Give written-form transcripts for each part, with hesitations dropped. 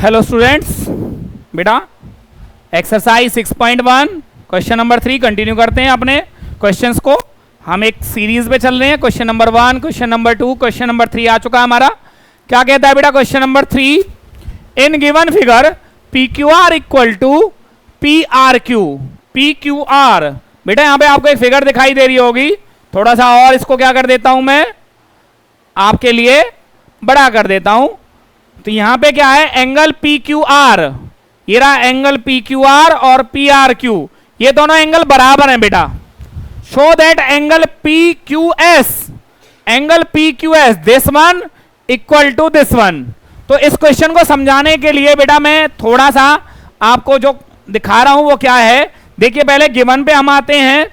Hello students, बेटा exercise 6.1 question number 3 continue करते हैं अपने क्वेश्चंस को। हम एक सीरीज पे चल रहे हैं। Question number 1, question number 2, question number 3 आ चुका है हमारा। क्या कहता है बेटा question number 3, in given figure P Q R equal to P R Q. P Q R बेटा यहां पे आपको एक फिगर दिखाई दे रही होगी, थोड़ा सा और इसको क्या कर देता हूं मैं आपके लिए बड़ा कर देता हूं। तो यहां पे क्या है, एंगल पी क्यू आर, ये रहा एंगल पी क्यू आर और पी आर क्यू, ये दोनों एंगल बराबर हैं बेटा। Show that angle P Q S, angle P Q S this one equal to this one. तो इस क्वेश्चन को समझाने के लिए बेटा मैं थोड़ा सा आपको जो दिखा रहा हूं वो क्या है, देखिए पहले गिवन पे हम आते हैं।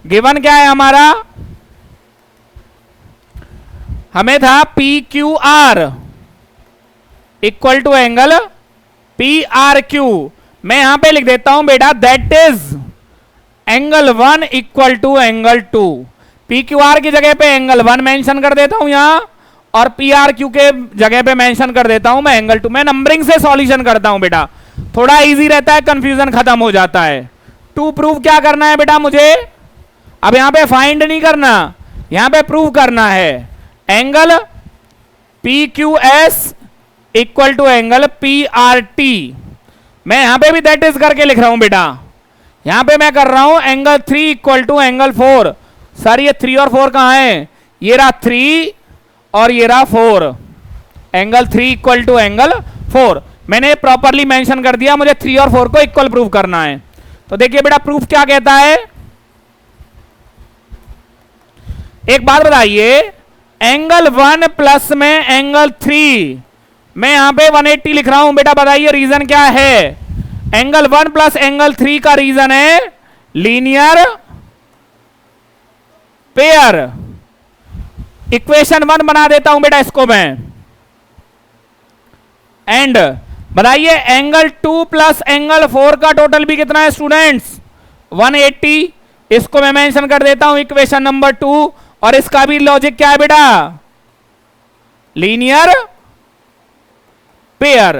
गिवन क्या है हमारा, हमें था P Q R equal to angle P R Q. मैं यहां पे लिख देता हूं बेटा that is angle 1 equal to angle 2। P Q R की जगह पे एंगल 1 मेंशन कर देता हूं यहां, और पी आर क्यू के जगह पे मेंशन कर देता हूं मैं एंगल 2। मैं नंबरिंग से सॉल्यूशन करता हूं बेटा, थोड़ा इजी रहता है, कंफ्यूजन खत्म हो जाता है। टू प्रूव क्या करना है बेटा मुझे, अब यहां पे फाइंड नहीं करना, यहां पे प्रूव करना है angle P Q S equal to angle P R T. मैं यहां पे भी दैट इज करके लिख रहा हूं बेटा, यहां पे मैं कर रहा हूं angle 3 equal to angle 4। Sir ये 3 और 4 कहां है, ये रहा 3 और ये रहा 4, एंगल 3 इक्वल टू एंगल 4। मैंने प्रॉपरली मेंशन कर दिया, मुझे 3 और 4 को इक्वल प्रूव करना है। तो देखिए बेटा प्रूफ क्या कहता है, एक बात बताइए, एंगल 1 प्लस में एंगल 3, मैं यहां पे 180 लिख रहा हूं बेटा, बताइए रीजन क्या है। एंगल 1 प्लस एंगल 3 का रीजन है लीनियर पेयर। इक्वेशन 1 बना देता हूं बेटा इसको मैं, एंड बताइए एंगल 2 प्लस एंगल 4 का टोटल भी कितना है स्टूडेंट्स, 180। इसको मैं मेंशन कर देता हूं इक्वेशन नंबर 2, और इसका भी लॉजिक क्या है बेटा, लीनियर पेयर।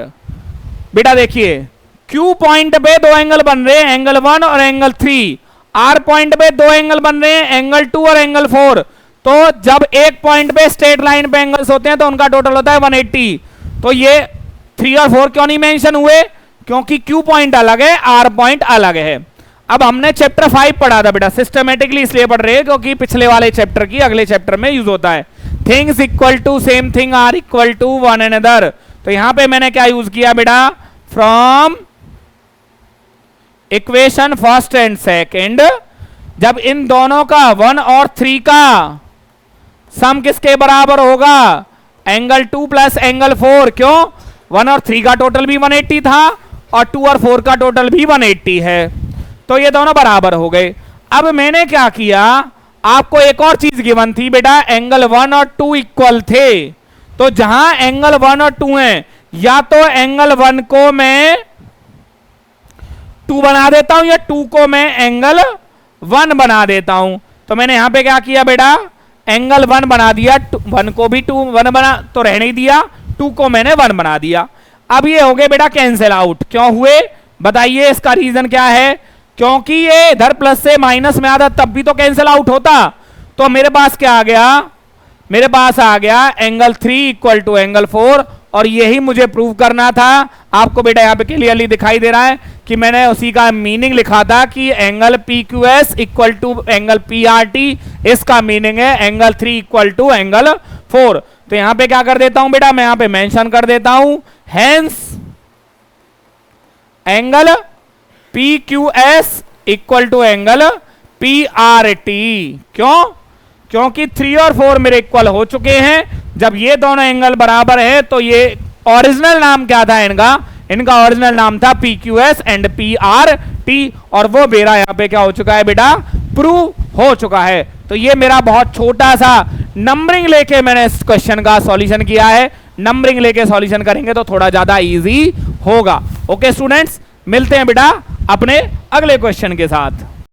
बेटा देखिए Q पॉइंट पे दो एंगल बन रहे हैं, एंगल 1 और एंगल 3। R पॉइंट पे दो एंगल बन रहे हैं, एंगल 2 और एंगल 4। तो जब एक पॉइंट पे स्ट्रेट लाइन पे एंगल्स होते हैं तो उनका टोटल होता है 180। तो ये 3 और 4 क्यों नहीं मेंशन हुए, क्योंकि Q पॉइंट अलग है, R पॉइंट अलग है। अब हमने चैप्टर 5 पढ़ा था बेटा, सिस्टमेटिकली इसलिए पढ़ रहे हैं क्योंकि पिछले वाले चैप्टर की अगले चैप्टर में यूज होता है। Things equal to same thing are equal to one another. तो यहां पे मैंने क्या यूज किया बेटा, from equation first and second, जब इन दोनों का 1 और 3 का सम किसके बराबर होगा, एंगल 2 प्लस एंगल 4। क्यों, 1 और 3 का टोटल भी 180 था और 2 और 4 का टोटल भी 180 है, तो ये दोनों बराबर हो गए। अब मैंने क्या किया, आपको एक और चीज गिवन थी बेटा, एंगल 1 और 2 इक्वल थे। तो जहां एंगल 1 और 2 हैं, या तो एंगल 1 को मैं 2 बना देता हूं या 2 को मैं एंगल 1 बना देता हूं। तो मैंने यहां पे क्या किया बेटा, एंगल 1 बना दिया, 1 को भी 1 बना तो रहने ही दिया, 2 को मैंने 1 बना दिया। अब ये हो गए बेटा कैंसिल आउट। क्यों हुए बताइए, इसका रीजन क्या है, क्योंकि ये इधर प्लस से माइनस में आता तब भी तो कैंसिल आउट होता। तो मेरे पास क्या आ गया, मेरे पास आ गया एंगल 3 इक्वल टू एंगल 4, और यही मुझे प्रूव करना था। आपको बेटा यहां पे क्लियरली दिखाई दे रहा है कि मैंने उसी का मीनिंग लिखा था कि angle P Q S equal to angle P R T, इसका मीनिंग है एंगल 3 इक्वल टू एंगल 4। तो यहां पे क्या कर देता हूं बेटा, मैं यहां पे मेंशन कर देता हूं hence angle P Q S equal to angle P R T. क्यों, क्योंकि 3 और 4 मेरे इक्वल हो चुके हैं। जब ये दोनों एंगल बराबर है तो ये ओरिजिनल नाम क्या था इनका, इनका ओरिजिनल नाम था P Q S and P R T, और वो मेरा यहां पे क्या हो चुका है बेटा, प्रूव हो चुका है। तो ये मेरा बहुत छोटा सा नंबरिंग लेके मैंने इस क्वेश्चन का सॉल्यूशन किया है। नंबरिंग लेके सॉल्यूशन करेंगे तो थोड़ा ज्यादा इजी होगा। ओके स्टूडेंट्स, मिलते हैं बेटा अपने अगले क्वेश्चन के साथ।